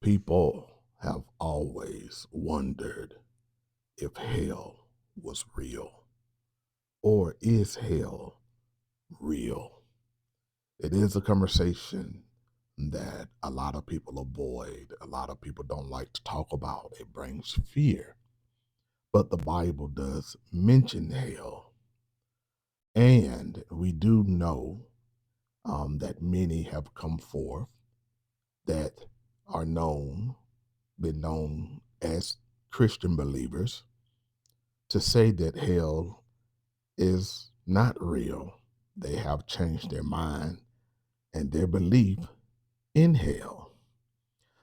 People have always wondered if hell was real, or is hell real? It is a conversation that a lot of people avoid, a lot of people don't like to talk about. It brings fear. But the Bible does mention hell. And we do know that many have come forth that are been known as Christian believers to say that hell is not real. They have changed their mind and their belief in hell.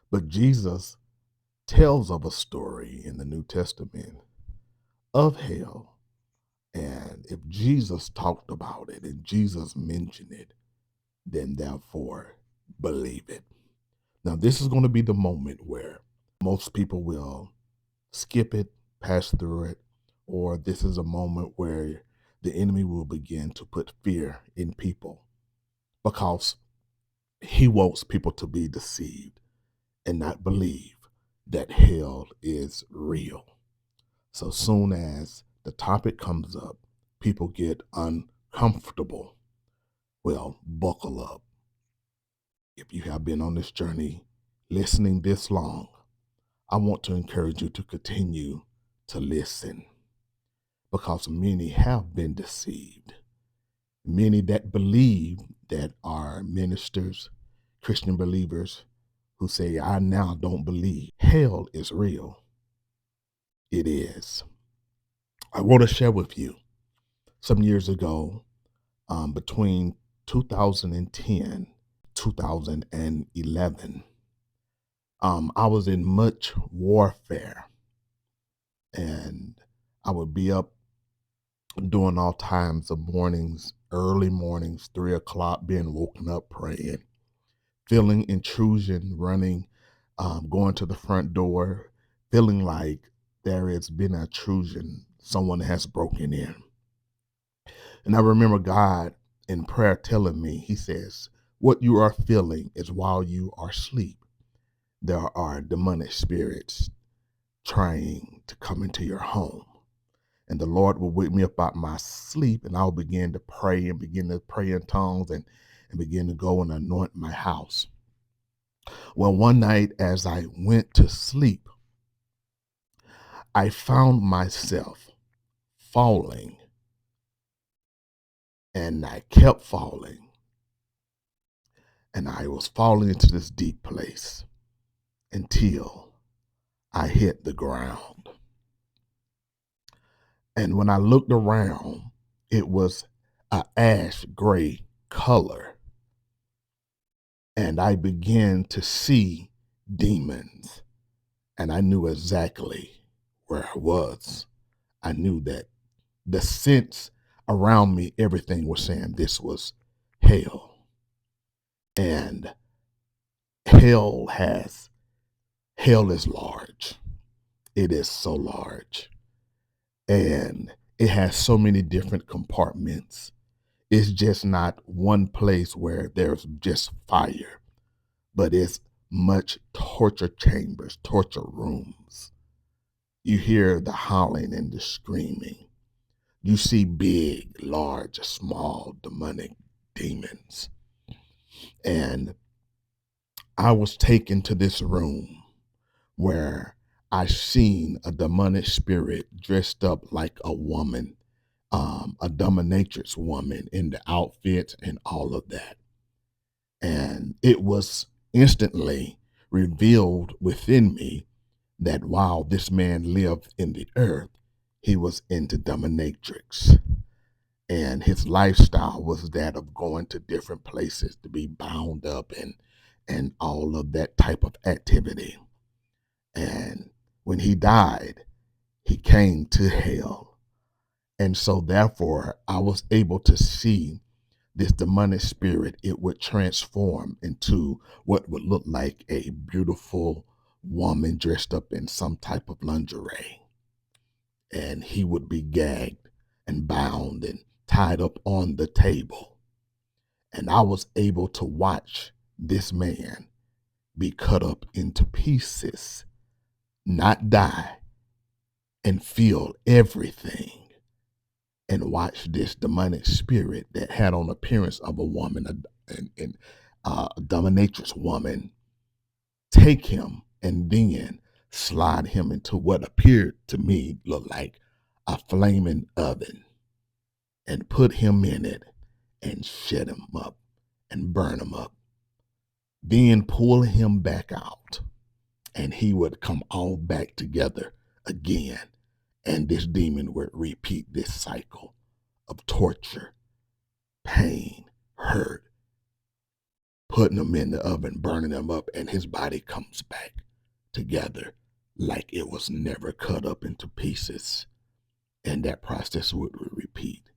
But Jesus tells of a story in the New Testament of hell. And if Jesus talked about it and Jesus mentioned it, then therefore believe it. Now, this is going to be the moment where most people will skip it, pass through it, or this is a moment where the enemy will begin to put fear in people because he wants people to be deceived and not believe that hell is real. So soon as the topic comes up, people get uncomfortable. Well, buckle up. If you have been on this journey listening this long, I want to encourage you to continue to listen because many have been deceived. Many that believe that are ministers, Christian believers who say, I now don't believe hell is real. It is. I want to share with you some years ago, between 2010, 2011, I was in much warfare and I would be up doing all times of mornings, early mornings, 3 o'clock, being woken up praying, feeling intrusion, running, going to the front door, feeling like there has been an intrusion, someone has broken in. And I remember God in prayer telling me, He says, what you are feeling is while you are asleep, there are demonic spirits trying to come into your home. And the Lord will wake me up out my sleep, and I'll begin to pray and begin to pray in tongues and begin to go and anoint my house. Well, one night as I went to sleep, I found myself falling, and I kept falling, and I was falling into this deep place until I hit the ground. And when I looked around, it was a ash gray color. And I began to see demons. And I knew exactly where I was. I knew that the sense around me, everything was saying this was hell. And hell is large. It is so large. And it has so many different compartments. It's just not one place where there's just fire, but it's much torture chambers, torture rooms. You hear the howling and the screaming. You see big, large, small, demonic demons. And I was taken to this room where I seen a demonic spirit dressed up like a woman, a dominatrix woman in the outfit and all of that. And it was instantly revealed within me that while this man lived in the earth, he was into dominatrix. And his lifestyle was that of going to different places to be bound up and all of that type of activity. And when he died, he came to hell. And so therefore I was able to see this demonic spirit. It would transform into what would look like a beautiful woman dressed up in some type of lingerie. And he would be gagged and bound and tied up on the table. And I was able to watch this man be cut up into pieces, not die, and feel everything. And watch this demonic spirit that had on appearance of a woman, a dominatrix woman, take him and then slide him into what appeared to me look like a flaming oven and put him in it and shut him up and burn him up. Then pull him back out and he would come all back together again. And this demon would repeat this cycle of torture, pain, hurt, putting him in the oven, burning him up, and his body comes back together like it was never cut up into pieces. And that process would repeat